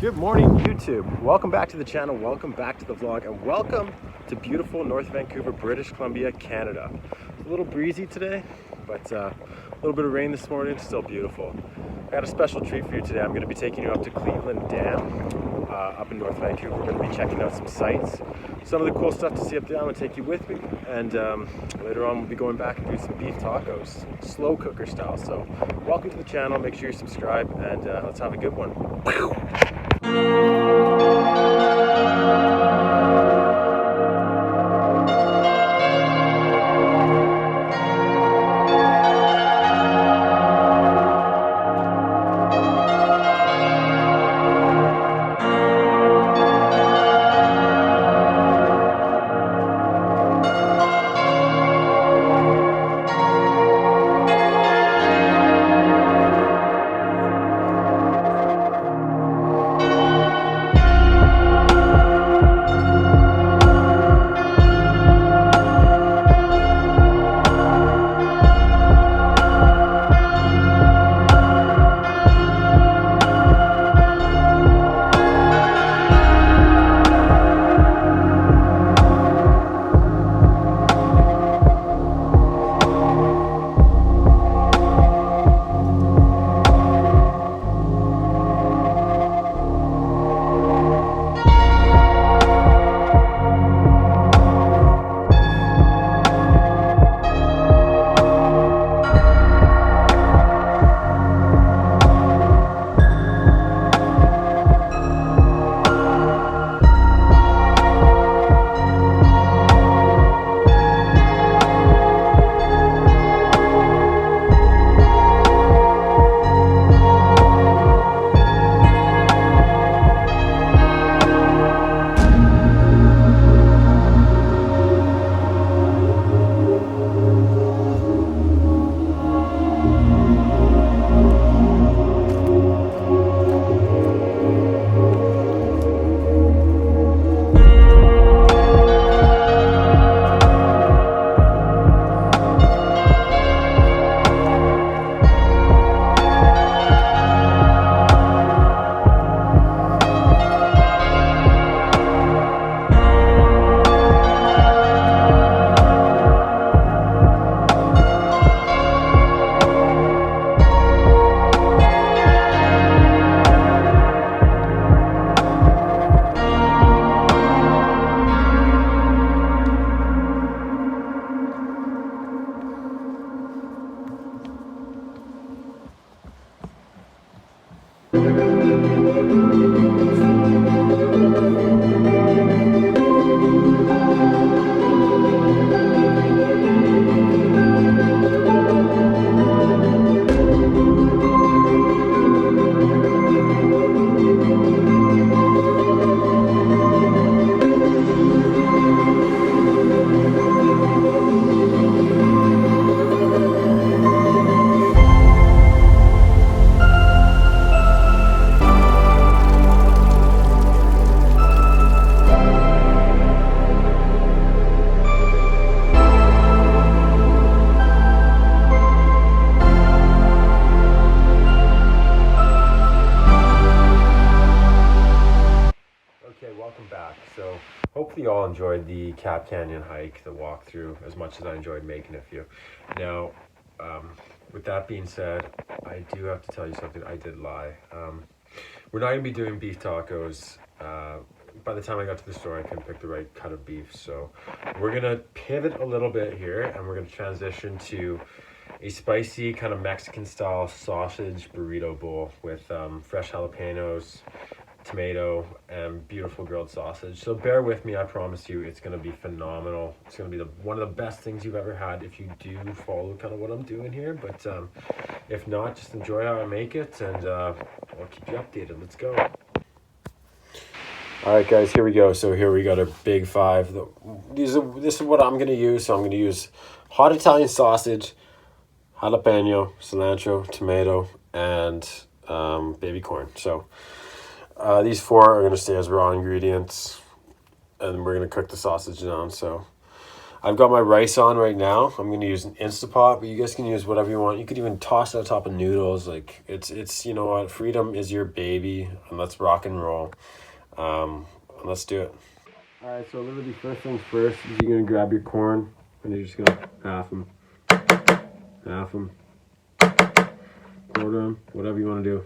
Good morning, YouTube. Welcome back to the channel, welcome back to the vlog, and welcome to beautiful North Vancouver, British Columbia, Canada. It's a little breezy today, but a little bit of rain this morning, still beautiful. I got a special treat for you today. I'm going to be taking you up to Cleveland Dam, up in North Vancouver. We're going to be checking out some sites, some of the cool stuff to see up there. I'm going to take you with me, and later on we'll be going back and doing some beef tacos, slow cooker style. So welcome to the channel, make sure you subscribe, and let's have a good one. Welcome back. So hopefully you all enjoyed the Cap Canyon hike, the walkthrough, as much as I enjoyed making it for you. Now, with that being said, I do have to tell you something. I did lie. We're not going to be doing beef tacos. By the time I got to the store, I couldn't pick the right cut of beef. So we're going to pivot a little bit here, and we're going to transition to a spicy kind of Mexican style sausage burrito bowl with fresh jalapenos, tomato, and beautiful grilled sausage. So bear with me, I promise you it's going to be phenomenal. It's going to be one of the best things you've ever had if you do follow kind of what I'm doing here. But if not, just enjoy how I make it, and I'll keep you updated. Let's go. All right, guys, here we go. So here we got a big five. This is what I'm going to use. So I'm going to use hot Italian sausage, jalapeno, cilantro, tomato, and baby corn. So these four are going to stay as raw ingredients, and we're going to cook the sausage down. So I've got my rice on right now. I'm gonna use an Instapot, but you guys can use whatever you want. You could even toss it on top of noodles. Like it's you know what, freedom is your baby, and let's rock and roll. And let's do it. All right, so literally first things first is you're gonna grab your corn and you're just gonna half them, quarter them, whatever you want to do.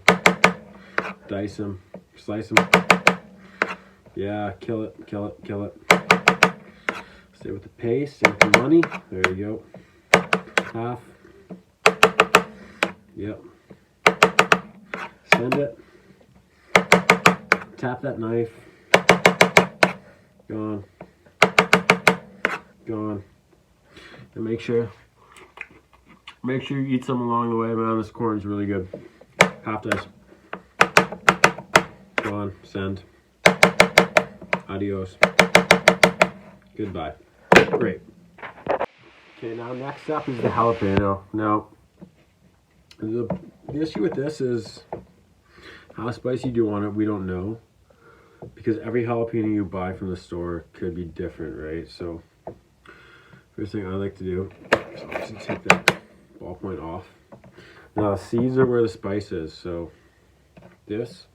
Dice them, slice them. Yeah, kill it. Stay with the pace, stay with the money. There you go. Half. Yep. Send it. Tap that knife. Gone. And make sure you eat some along the way, man. This corn's really good. Half dice. Gone. Send. Adios. Goodbye. Great. Okay, now next up is the jalapeno. Now, the issue with this is how spicy do you want it? We don't know. Because every jalapeno you buy from the store could be different, right? So, first thing I like to do is obviously take that ballpoint off. Now, the seeds are where the spice is. So, this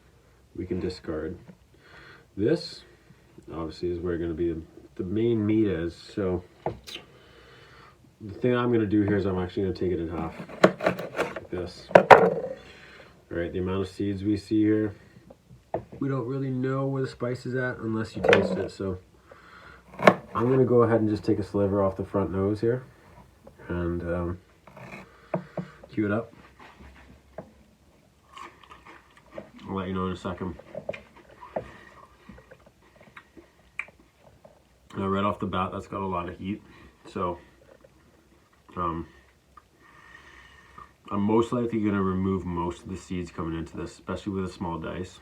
we can discard. This obviously is where going to be the main meat is. So the thing I'm going to do here is I'm actually going to take it in half like this. All right, the amount of seeds we see here, we don't really know where the spice is at unless you taste it. So I'm going to go ahead and just take a sliver off the front nose here and cue it up. I'll let you know in a second. Now, right off the bat, that's got a lot of heat, so I'm most likely going to remove most of the seeds coming into this, especially with a small dice.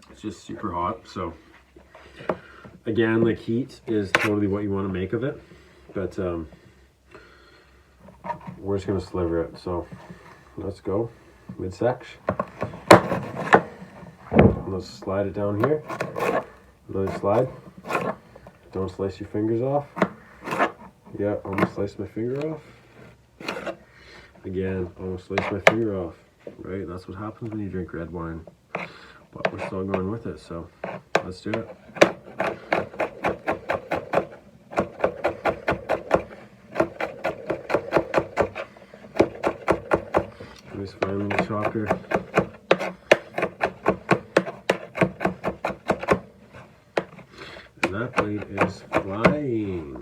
It's just super hot, so again, like, heat is totally what you want to make of it, but we're just going to sliver it. So let's go mid-section. Let's slide it down here. Another slide. Don't slice your fingers off. Yeah, almost sliced my finger off. Again, almost sliced my finger off. Right, that's what happens when you drink red wine. But we're still going with it, so let's do it. Nice fine little chopper. And that blade is flying.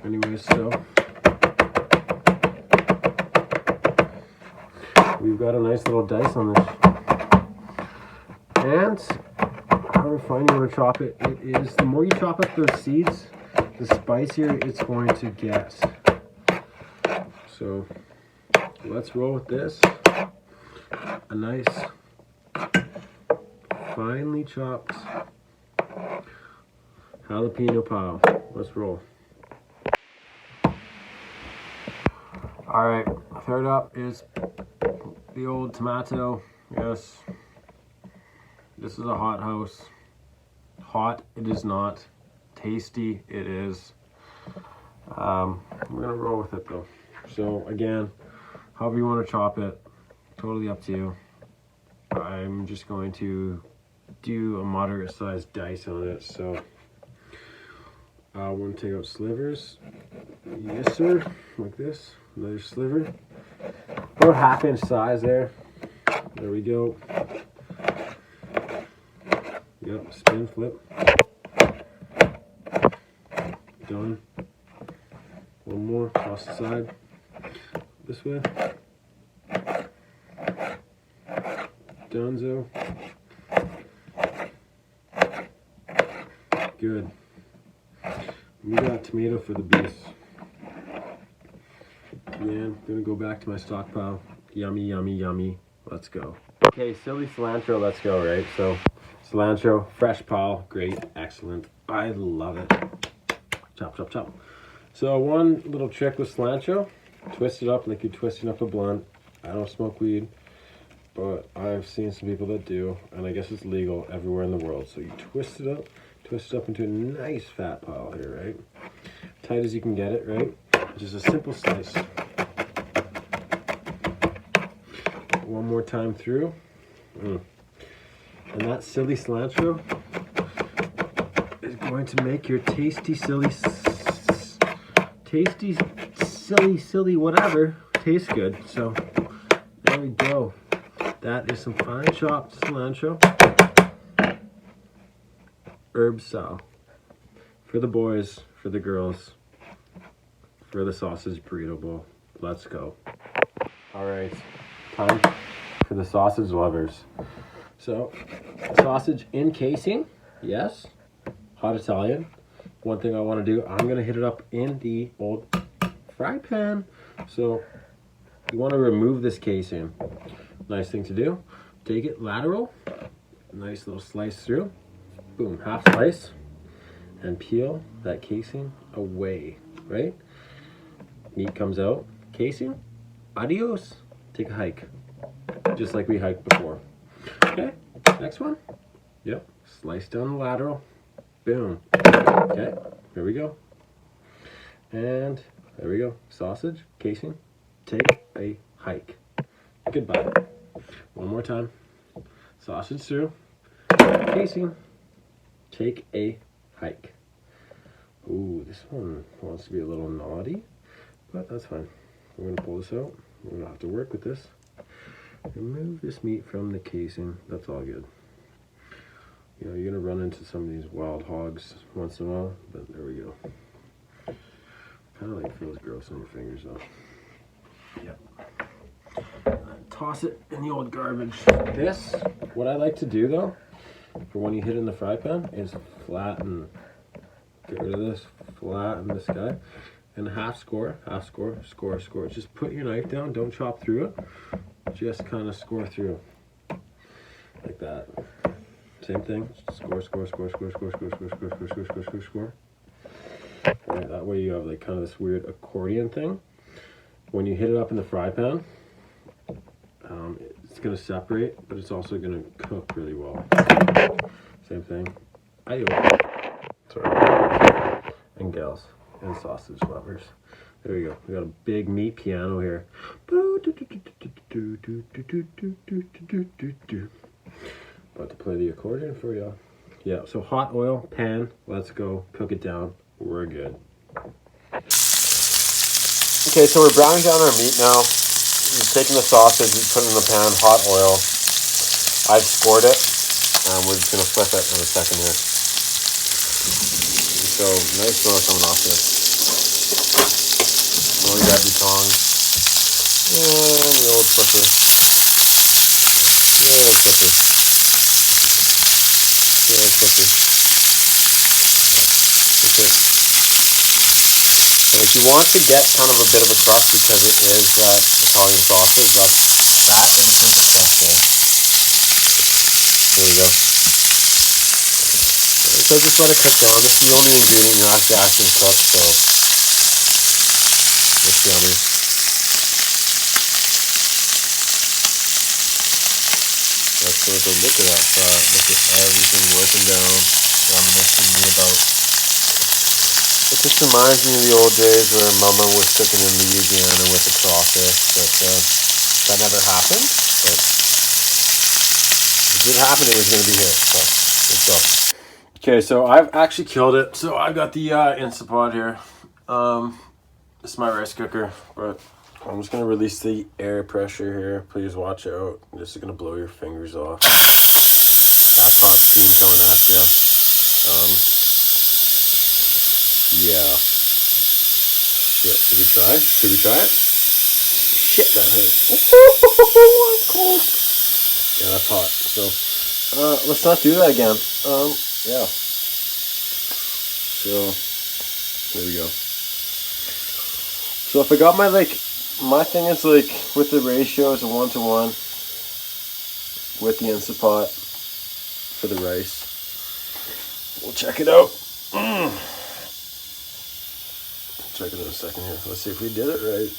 Anyways, so we've got a nice little dice on this. And however fine you want to chop it, it is, the more you chop up those seeds, the spicier it's going to get. So let's roll with this. A nice finely chopped jalapeno pile. Let's roll. All right, third up is the old tomato. Yes, this is a hot house. Hot, it is not. Tasty, it is. We're gonna roll with it though. So again, however you want to chop it, totally up to you. I'm just going to do a moderate sized dice on it. So we're going to take out slivers. Yes, sir. Like this. Another sliver. About half-inch size there. There we go. Yep, spin, flip. Done. One more. Toss the side. This way. Donezo. Good. We got tomato for the beast. Yeah, I'm gonna go back to my stockpile. Yummy, yummy, yummy. Let's go. Okay, silly cilantro, let's go, right? So, cilantro, fresh pile, great, excellent. I love it. Chop, chop, chop. So, one little trick with cilantro, twist it up like you're twisting up a blunt. I don't smoke weed, but I've seen some people that do, and I guess it's legal everywhere in the world. So, you twist it up, twist it up into a nice fat pile here, right? Tight as you can get it, right? Just a simple slice. One more time through. And that silly cilantro is going to make your tasty, silly whatever taste good. So there we go. That is some fine chopped cilantro, herb style, for the boys, for the girls, for the sausage burrito bowl. Let's go. All right, time for the sausage lovers. So, sausage in casing, yes, hot Italian. One thing I want to do, I'm going to hit it up in the old fry pan. So, you want to remove this casing. Nice thing to do. Take it lateral, nice little slice through, boom, half slice, and peel that casing away, right? Meat comes out, casing, adios, take a hike, just like we hiked before. Okay, next one, yep, slice down the lateral, boom, okay, here we go, and there we go, sausage, casing, take a hike, goodbye. One more time, sausage through, casing, take a hike. Ooh, this one wants to be a little naughty, but that's fine. We're gonna pull this out. We're gonna have to work with this. Remove this meat from the casing. That's all good. You know, you're gonna run into some of these wild hogs once in a while, but there we go. Kind of like feels gross on your fingers though. Yep. Toss it in the old garbage. This, what I like to do though, for when you hit it in the fry pan, is flatten. Get rid of this, flatten this guy, and half score. Just put your knife down, don't chop through it. Just kind of score through, like that. Same thing. Score. Right, that way you have like kind of this weird accordion thing. When you hit it up in the fry pan, it's going to separate, but it's also going to cook really well. Same thing. Sorry. And gals and sausage lovers. There we go. We got a big meat piano here. About to play the accordion for y'all. Yeah, so hot oil, pan, let's go. Cook it down. We're good. Okay, so we're browning down our meat now. We've taken the sausage, we put it in the pan, hot oil. I've scored it, and we're just gonna flip it in a second here. So nice smell coming off here. Oh, you grab your tongs and the old flipper. Yeah, flipper. Yeah, flipper. Okay. And if you want to get kind of a bit of a crust because it is that Italian sausage, that is the best thing. There we go. So just let it cook down. This is the only ingredient you have to actually cook, so it's yummy. Let's look at that fat. Look at everything working down. I'm messing me about. It just reminds me of the old days where Mama was cooking in Louisiana with the crawfish, but that never happened. But if it did happen, it was going to be here. So let's go. Okay, so I've actually killed it. So I've got the Instapot here. This is my rice cooker, but I'm just going to release the air pressure here. Please watch out. This is going to blow your fingers off. That's hot steam coming at you. Yeah. Shit, should we try? Shit, that hurt. That's cold. Yeah, that's hot. So, let's not do that again. Yeah. So, there we go. So if I got my thing is with the ratio is a 1-to-1 with the Instapot for the rice. We'll check it out. Check it in a second here. Let's see if we did it right.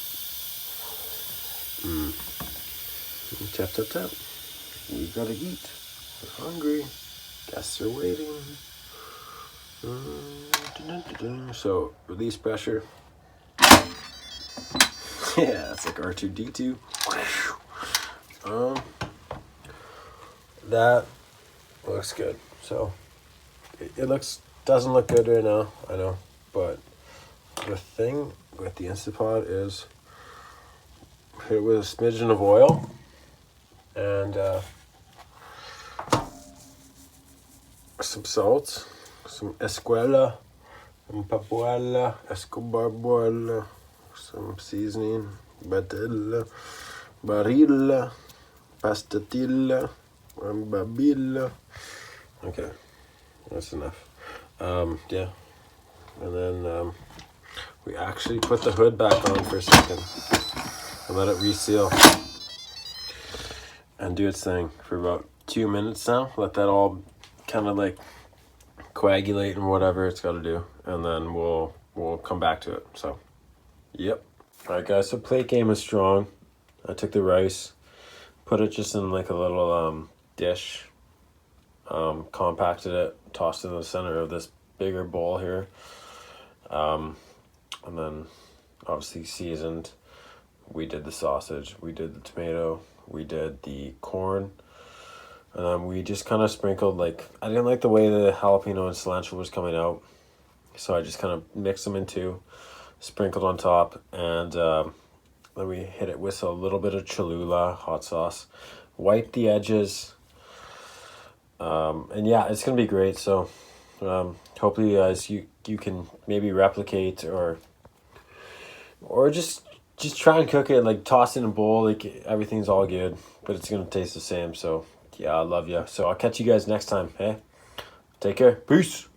Tap. We gotta eat. We're hungry. Guests are waiting. So release pressure. Yeah, it's like R2D2. That looks good. So it doesn't look good right now, I know, but the thing with the Instapot is hit it with a smidgen of oil and some salt, some escuela, some papuela, escobarbuela, some seasoning, batella, barilla, pastatilla, babilla. Okay, that's enough. Yeah, and then we actually put the hood back on for a second and let it reseal and do its thing for about 2 minutes now. Let that all kind of like coagulate and whatever it's got to do, and then we'll come back to it. So, yep. All right, guys. So plate game is strong. I took the rice, put it just in like a little dish, compacted it, tossed it in the center of this bigger bowl here, and then obviously seasoned. We did the sausage, we did the tomato, we did the corn, and then we just kind of sprinkled, like, I didn't like the way the jalapeno and cilantro was coming out, so I just kind of mixed them in two, sprinkled on top, and then we hit it with a little bit of Cholula hot sauce, wipe the edges, and yeah, it's gonna be great. So hopefully you guys you can maybe replicate or just try and cook it, like toss it in a bowl, like everything's all good, but it's gonna taste the same. So yeah, I love you. So I'll catch you guys next time. Hey, take care. Peace.